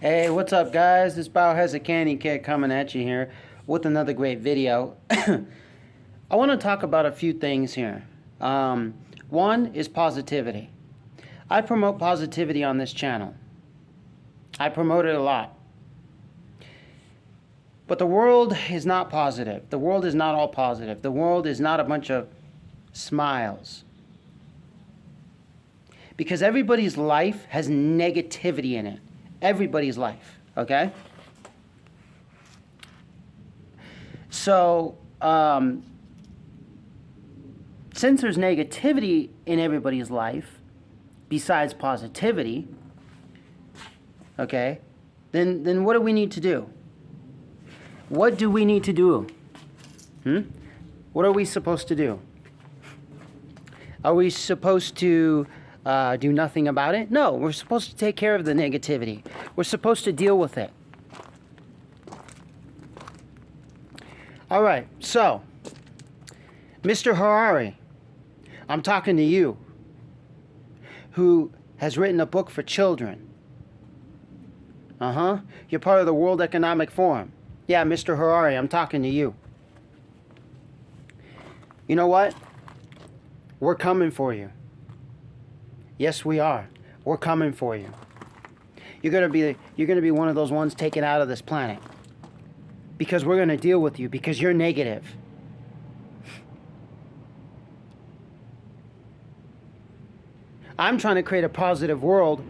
Hey, what's up, guys? This Biohazard Candy Kid coming at you here with another great video. I want to talk about a few things here. One is positivity. I promote positivity on this channel. I promote it a lot. But the world is not positive. The world is not all positive. The world is not a bunch of smiles. Because everybody's life has negativity in it. Everybody's life, okay? So, since there's negativity in everybody's life, besides positivity, okay, then what do we need to do? What do we need to do? What are we supposed to do? Are we supposed to do nothing about it? No, we're supposed to take care of the negativity. We're supposed to deal with it. All right, so, Mr. Harari, I'm talking to you, who has written a book for children. You're part of the World Economic Forum. Yeah, Mr. Harari, I'm talking to you. You know what? We're coming for you. Yes, we are. We're coming for you. You're gonna be one of those ones taken out of this planet. Because we're gonna deal with you because you're negative. I'm trying to create a positive world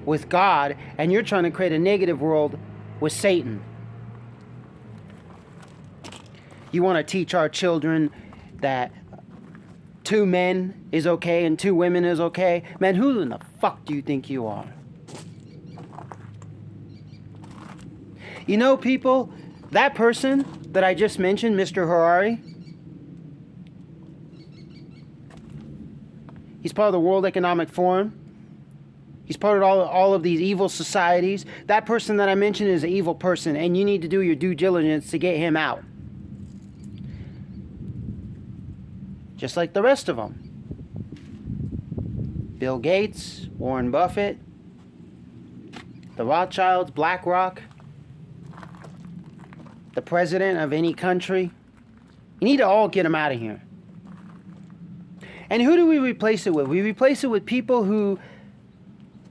with God, and you're trying to create a negative world with Satan. You want to teach our children that 2 men is okay and 2 women is okay? Man, who in the fuck do you think you are? You know, people, that person that I just mentioned, Mr. Harari, he's part of the World Economic Forum. He's part of all of these evil societies. That person that I mentioned is an evil person, and you need to do your due diligence to get him out. Just like the rest of them. Bill Gates, Warren Buffett, the Rothschilds, BlackRock, the president of any country. You need to all get them out of here. And who do we replace it with? We replace it with people who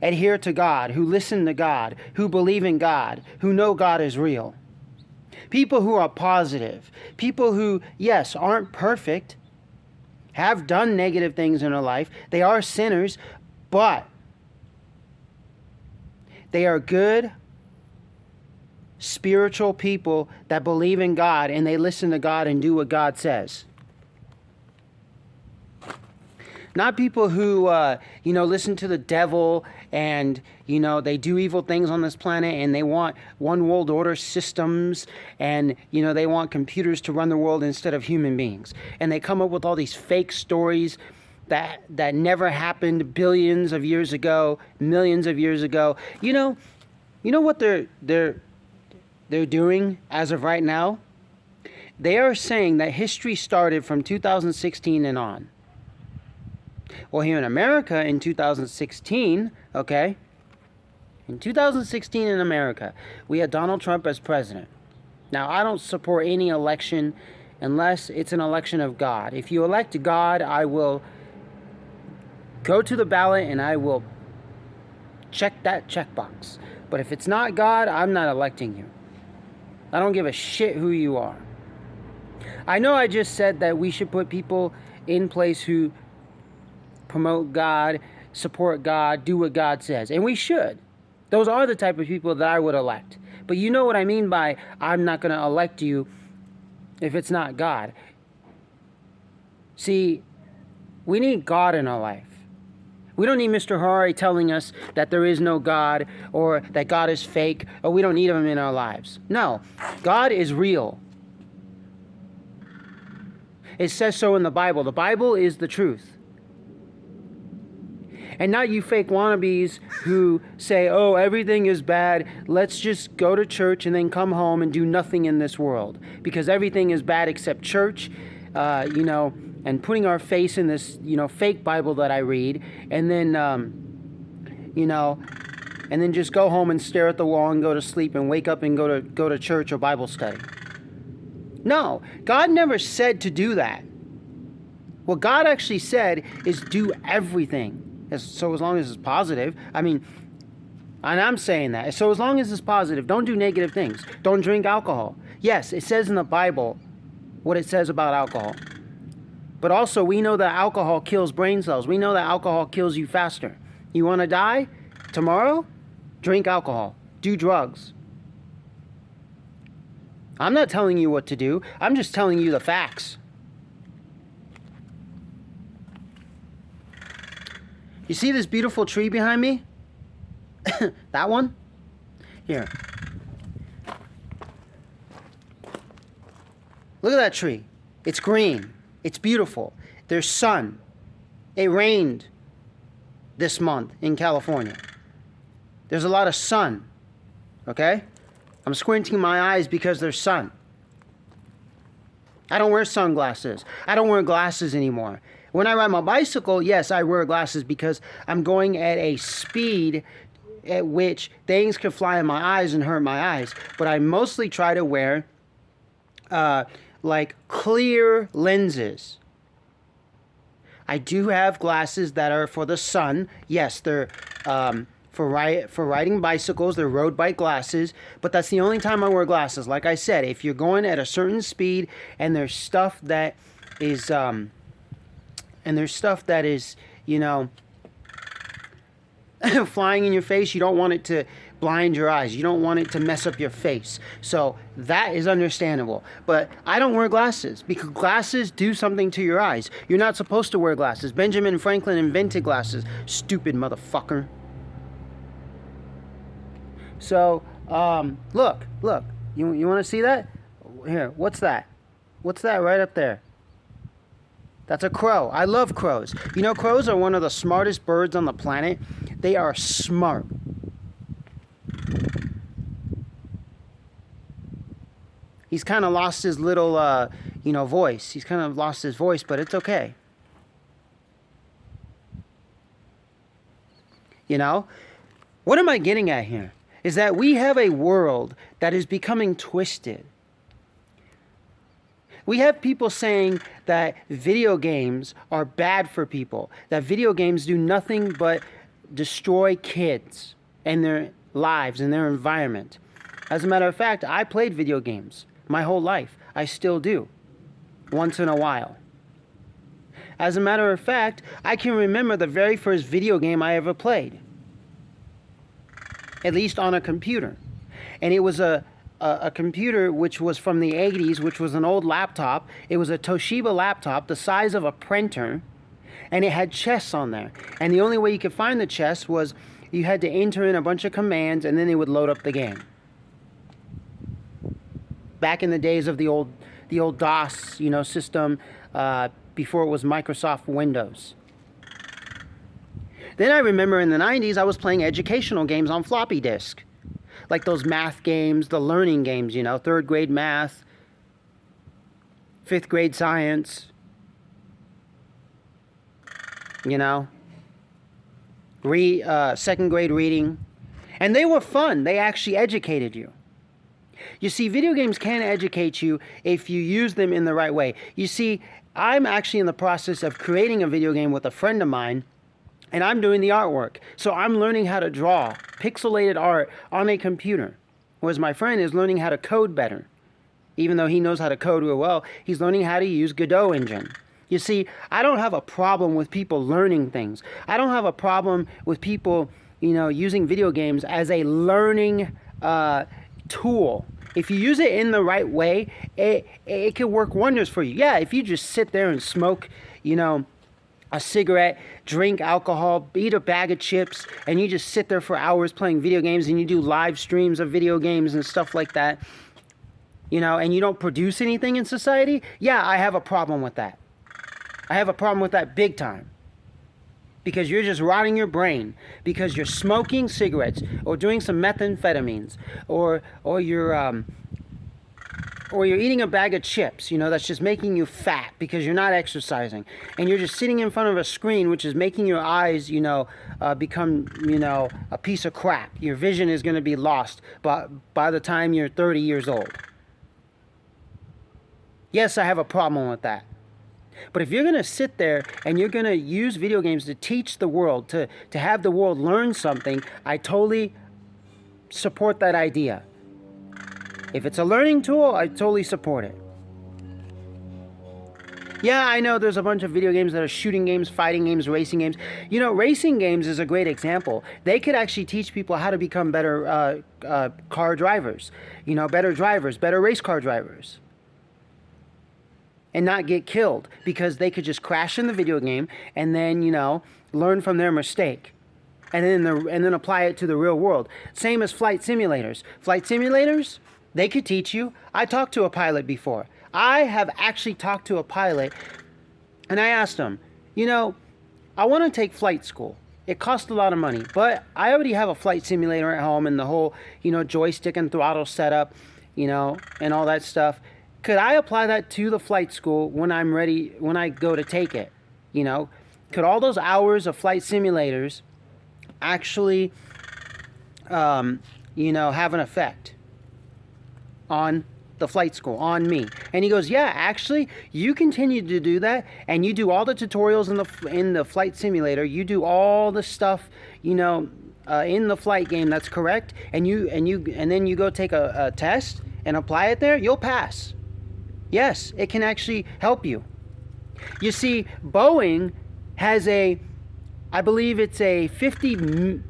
adhere to God, who listen to God, who believe in God, who know God is real. People who are positive. People who, yes, aren't perfect, have done negative things in their life. They are sinners, but they are good, spiritual people that believe in God and they listen to God and do what God says. Not people who, listen to the devil and, they do evil things on this planet and they want one world order systems and, they want computers to run the world instead of human beings. And they come up with all these fake stories that never happened billions of years ago, millions of years ago. You know what they're doing as of right now? They are saying that history started from 2016 and on. Well, here in America in 2016, okay, in 2016 in America, we had Donald Trump as president. Now, I don't support any election unless it's an election of God. If you elect God, I will go to the ballot and I will check that checkbox. But if it's not God, I'm not electing you. I don't give a shit who you are. I know I just said that we should put people in place who promote God, support God, do what God says. And we should. Those are the type of people that I would elect. But you know what I mean by I'm not going to elect you if it's not God. See, we need God in our life. We don't need Mr. Harari telling us that there is no God or that God is fake or we don't need him in our lives. No, God is real. It says so in the Bible. The Bible is the truth. And not you fake wannabes who say, oh, everything is bad. Let's just go to church and then come home and do nothing in this world. Because everything is bad except church, and putting our face in this, fake Bible that I read. And then, and then just go home and stare at the wall and go to sleep and wake up and go to church or Bible study. No, God never said to do that. What God actually said is do everything. So as long as it's positive, I mean, and I'm saying that. So as long as it's positive, don't do negative things. Don't drink alcohol. Yes, it says in the Bible what it says about alcohol. But also, we know that alcohol kills brain cells. We know that alcohol kills you faster. You want to die tomorrow? Drink alcohol. Do drugs. I'm not telling you what to do. I'm just telling you the facts. You see this beautiful tree behind me? That one? Here. Look at that tree. It's green. It's beautiful. There's sun. It rained this month in California. There's a lot of sun. Okay? I'm squinting my eyes because there's sun. I don't wear sunglasses. I don't wear glasses anymore. When I ride my bicycle, yes, I wear glasses because I'm going at a speed at which things could fly in my eyes and hurt my eyes. But I mostly try to wear like clear lenses. I do have glasses that are for the sun. Yes, they're for riding bicycles. They're road bike glasses. But that's the only time I wear glasses. Like I said, if you're going at a certain speed and there's stuff that is you know, flying in your face, you don't want it to blind your eyes. You don't want it to mess up your face. So that is understandable. But I don't wear glasses because glasses do something to your eyes. You're not supposed to wear glasses. Benjamin Franklin invented glasses. Stupid motherfucker. So, look. You want to see that? Here, what's that? What's that right up there? That's a crow. I love crows. You know, crows are one of the smartest birds on the planet. They are smart. He's kind of lost his little, voice. He's kind of lost his voice, but it's okay. You know? What am I getting at here? Is that we have a world that is becoming twisted. We have people saying that video games are bad for people, that video games do nothing but destroy kids and their lives and their environment. As a matter of fact, I played video games my whole life. I still do, once in a while. As a matter of fact, I can remember the very first video game I ever played, at least on a computer. And it was a computer which was from the 80s, which was an old laptop. It was a Toshiba laptop the size of a printer, and it had chess on there. And the only way you could find the chess was you had to enter in a bunch of commands, and then it would load up the game. Back in the days of the old DOS, system, before it was Microsoft Windows. Then I remember in the 90s, I was playing educational games on floppy disk. Like those math games, the learning games, third grade math, fifth grade science, second grade reading. And they were fun. They actually educated you. You see, video games can educate you if you use them in the right way. You see, I'm actually in the process of creating a video game with a friend of mine, and I'm doing the artwork. So I'm learning how to draw pixelated art on a computer, whereas my friend is learning how to code better. Even though he knows how to code real well, he's learning how to use Godot engine. You see, I don't have a problem with people learning things. I don't have a problem with people, using video games as a learning tool. If you use it in the right way, it can work wonders for you. Yeah, if you just sit there and smoke, a cigarette, drink alcohol, eat a bag of chips, and you just sit there for hours playing video games, and you do live streams of video games and stuff like that, and you don't produce anything in society, yeah, I have a problem with that. I have a problem with that big time. Because you're just rotting your brain, because you're smoking cigarettes or doing some methamphetamines, or you're or you're eating a bag of chips, that's just making you fat because you're not exercising, and you're just sitting in front of a screen which is making your eyes, become, a piece of crap. Your vision is going to be lost by the time you're 30 years old. Yes, I have a problem with that. But if you're going to sit there and you're going to use video games to teach the world, to have the world learn something, I totally support that idea. If it's a learning tool, I totally support it. Yeah, I know there's a bunch of video games that are shooting games, fighting games, racing games. Racing games is a great example. They could actually teach people how to become better car drivers, better drivers, better race car drivers, and not get killed because they could just crash in the video game and then, learn from their mistake. And then apply it to the real world. Same as flight simulators. Flight simulators, they could teach you. I talked to a pilot before. I have actually talked to a pilot, and I asked him, I want to take flight school. It costs a lot of money, but I already have a flight simulator at home and the whole, joystick and throttle setup, and all that stuff. Could I apply that to the flight school when I'm ready, when I go to take it? Could all those hours of flight simulators actually, have an effect on the flight school, on me? And he goes, yeah, actually, you continue to do that, and you do all the tutorials in the flight simulator. You do all the stuff, in the flight game that's correct, and then you go take a test and apply it there. You'll pass. Yes, it can actually help you. You see, Boeing has I believe it's a 50 million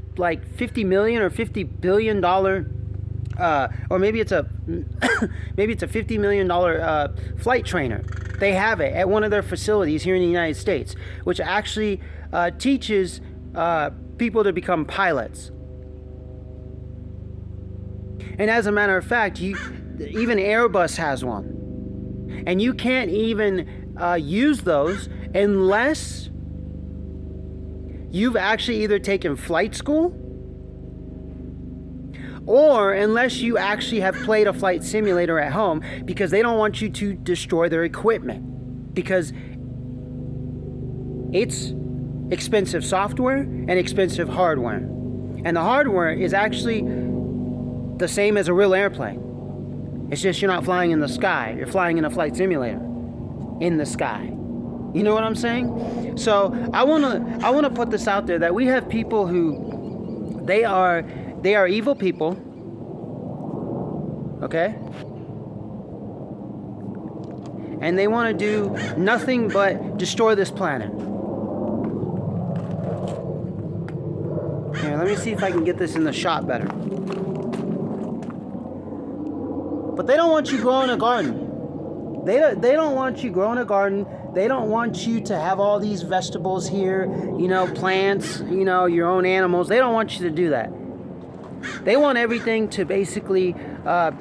or $50 billion, or maybe it's a $50 million flight trainer. They have it at one of their facilities here in the United States, which actually teaches people to become pilots. And as a matter of fact, even Airbus has one. And you can't even use those unless you've actually either taken flight school or unless you actually have played a flight simulator at home, because they don't want you to destroy their equipment, because it's expensive software and expensive hardware. And the hardware is actually the same as a real airplane. It's just you're not flying in the sky. You're flying in a flight simulator in the sky. You know what I'm saying? So I wanna put this out there that we have people who they are evil people. Okay? And they want to do nothing but destroy this planet. Here, let me see if I can get this in the shot better. But they don't want you growing a garden. They don't want you growing a garden. They don't want you to have all these vegetables here, plants, your own animals. They don't want you to do that. They want everything to basically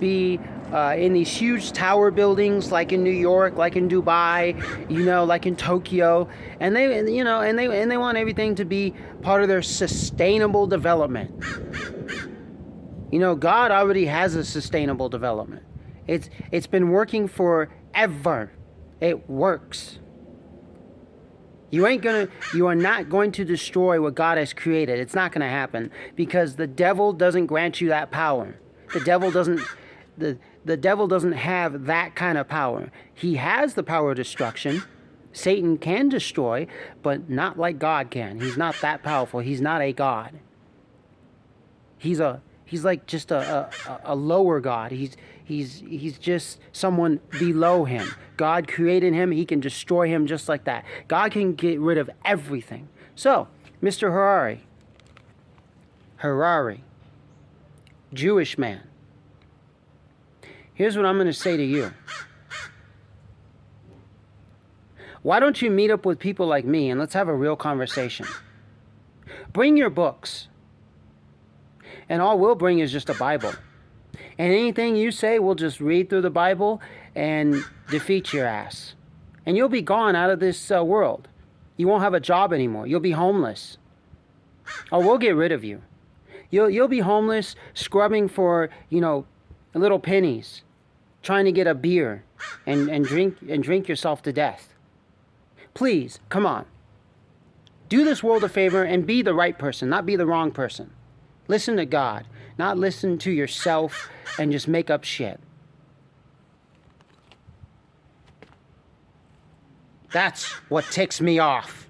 be in these huge tower buildings, like in New York, like in Dubai, like in Tokyo, and they want everything to be part of their sustainable development. God already has a sustainable development. It's been working forever. It works. You are not going to destroy what God has created. It's not going to happen, because the devil doesn't grant you that power. The devil doesn't have that kind of power. He has the power of destruction. Satan can destroy, but not like God can. He's not that powerful. He's not a God. He's like just a lower God. He's just someone below him. God created him. He can destroy him just like that. God can get rid of everything. So, Mr. Harari, Jewish man, here's what I'm going to say to you. Why don't you meet up with people like me and let's have a real conversation? Bring your books. And all we'll bring is just a Bible. And anything you say, we'll just read through the Bible and defeat your ass. And you'll be gone out of this world. You won't have a job anymore. You'll be homeless. Or we'll get rid of you. You'll be homeless, scrubbing for, little pennies. trying to get a beer and drink yourself to death. Please, come on. Do this world a favor and be the right person, not be the wrong person. Listen to God, not listen to yourself and just make up shit. That's what ticks me off.